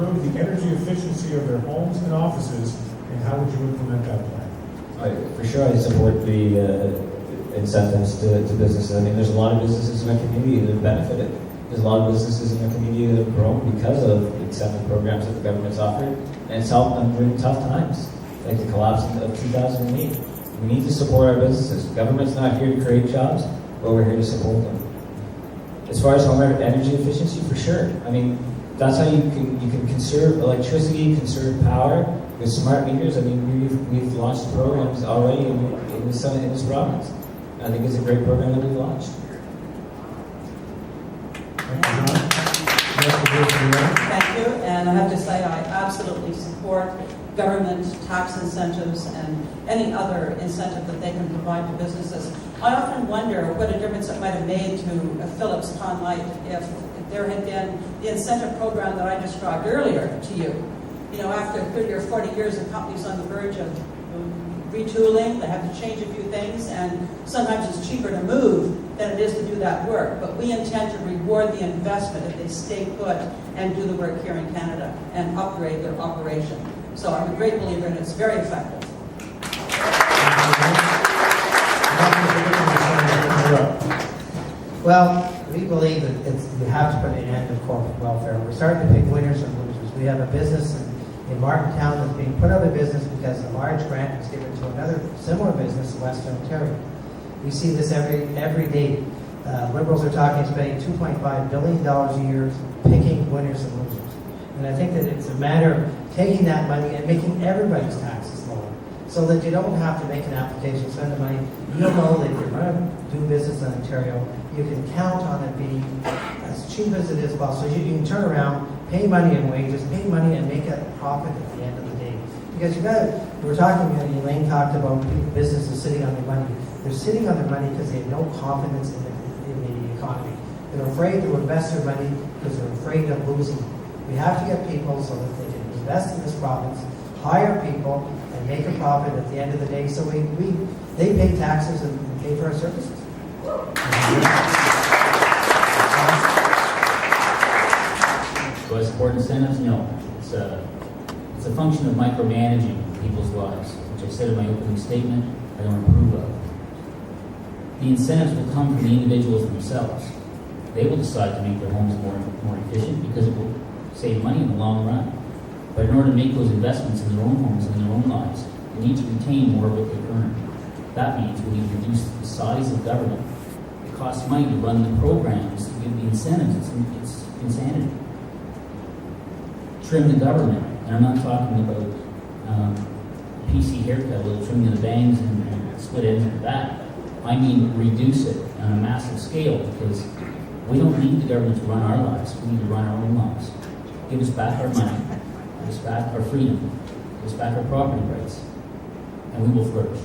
improve the energy efficiency of their homes and offices, and how would you implement that plan? For sure, I support the incentives to businesses. I mean, there's a lot of businesses in our community that have benefited. There's a lot of businesses in our community that have grown because of the incentive programs that the government's offered, and it's helped them during tough times, like the collapse of 2008. We need to support our businesses. The government's not here to create jobs, but we're here to support them. As far as home energy efficiency, for sure. I mean, that's how you can conserve electricity, conserve power with smart meters. I mean, we've launched programs already in this province. I think it's a great program that we've launched. Thank you, and I have to say I absolutely support government tax incentives and any other incentive that they can provide to businesses. I often wonder what a difference it might have made to Phillips Conlight if there had been the incentive program that I described earlier to you. You know, after 30 or 40 years, the company's on the verge of retooling, they have to change a few things, and sometimes it's cheaper to move than it is to do that work. But we intend to reward the investment if they stay put and do the work here in Canada and upgrade their operation. So I'm a great believer, and it's very effective. Well, we believe that you have to put an end to corporate welfare. We're starting to pick winners and losers. We have a business in Martintown that's being put out of business because a large grant was given to another similar business in Western Ontario. We see this every day. Liberals are talking spending $2.5 billion a year picking winners and losers. And I think that it's a matter of taking that money and making everybody's taxes lower so that you don't have to make an application, spend the money. You'll know that if you're going to do business in Ontario, you can count on it being as cheap as it is possible. So you can turn around, pay money in wages, pay money and make a profit at the end of the day. Because we're talking, Elaine talked about businesses sitting on their money. They're sitting on their money because they have no confidence in the economy. They're afraid to invest their money because they're afraid of losing. We have to get people so that they can invest in this province, hire people, and make a profit at the end of the day. So they pay taxes and pay for our services. Do I support incentives? No. It's a function of micromanaging people's lives, which I said in my opening statement I don't approve of. The incentives will come from the individuals themselves. They will decide to make their homes more efficient because it will save money in the long run. But in order to make those investments in their own homes and in their own lives, they need to retain more of what they earn. That means we need to reduce the size of government. It costs money to run the programs, to give the incentives. It's insanity. Trim the government. And I'm not talking about PC haircut, a little trimming of the bangs and split ends like that. I mean reduce it on a massive scale because we don't need the government to run our lives. We need to run our own lives. Give us back our money. Give us back our freedom. Give us back our property rights. And we will flourish.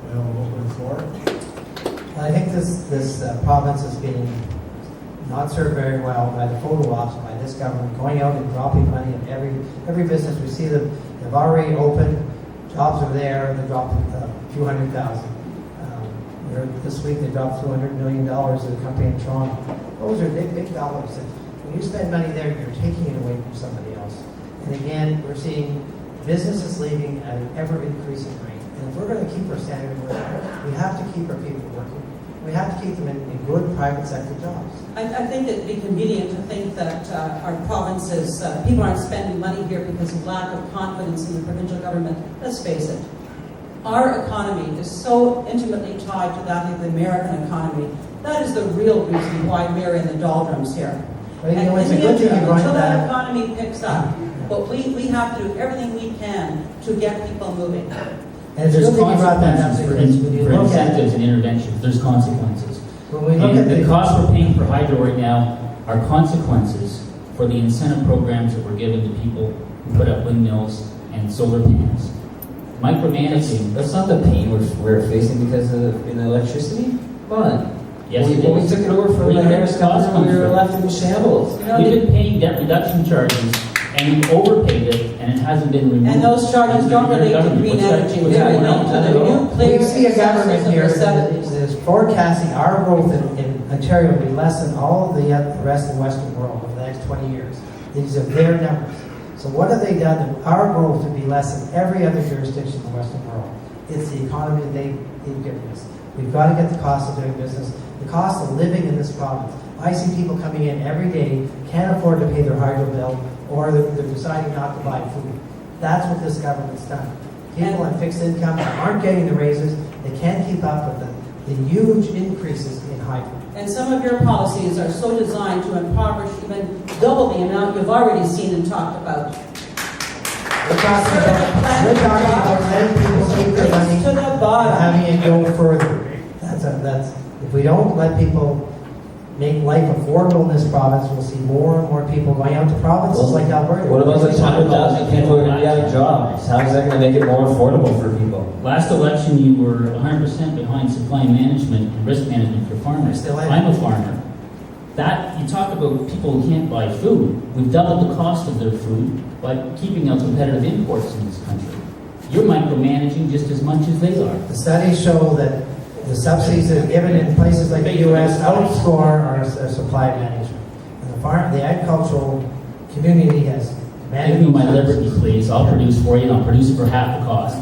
Well, we'll open the floor. I think this province is being not served very well by the photo ops by this government, going out and dropping money in every business. We see them, they've already opened, jobs are there, they dropped a few $100,000. This week they dropped $200 million at a company in Toronto. Those are big dollars. And when you spend money there, you're taking it away from somebody else. And again, we're seeing businesses leaving at an ever-increasing rate. And if we're going to keep our standard of living, we have to keep our people working. We have to keep them in good private sector jobs. I think it'd be convenient to think that our provinces, people aren't spending money here because of lack of confidence in the provincial government. Let's face it. Our economy is so intimately tied to that of the American economy. That is the real reason why we're in the doldrums here. Well, you know, it's a good thing you brought until that that economy picks up, but we have to do everything we can to get people moving. And it's There's good that you brought that up consequences because when you for look at incentives and interventions. There's consequences. when we look And at the costs we're paying for hydro right now are consequences for the incentive programs that were given to people who put up windmills and solar panels. Micromanaging. That's not the pain we're facing because of electricity. But Yes, we took it over from the Harris company when we were left in shambles. We've been paying debt reduction charges, and we've overpaid it, and it hasn't been removed. And those charges don't relate to green energy. They relate to the nuclear We see a government here that successes of the 70s. is forecasting our growth in Ontario to be less than all of the rest of the Western world over the next 20 years. These are their numbers. So what have they done? Our growth would be less than every other jurisdiction in the Western world. It's the economy they've given us. We've got to get the cost of doing business, the cost of living in this province. I see people coming in every day, can't afford to pay their hydro bill, or they're deciding not to buy food. That's what this government's done. People on fixed income aren't getting the raises. They can't keep up with the huge increases in hydro. And some of your policies are so designed to impoverish even double the amount you've already seen and talked about. We're talking about letting people keep their money To the and bottom. having it go further. That's if we don't let people make life affordable in this province, we'll see more and more people going out to provinces like Alberta. What about the 100,000 people who are out of jobs? How is that going to make it more affordable for people? Last election, you were 100% behind supply management and risk management for farmers. Still am. I'm a farmer. That, you talk about people who can't buy food. We've doubled the cost of their food by keeping out competitive imports in this country. You're micromanaging just as much as they are. The studies show that the subsidies that are given in places like the U.S. outscore our supply management. And the agricultural community has Give me my liberty, please. I'll produce for you, and I'll produce it for half the cost.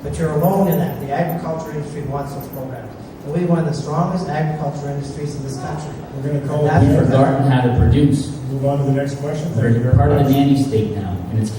But you're alone in that. The agriculture industry wants those programs. And we have one of the strongest agriculture industries in this country. We're going to call And it We've there. forgotten how to produce. Move on to the next question. Thank you We're very part of much. the nanny state now, and it's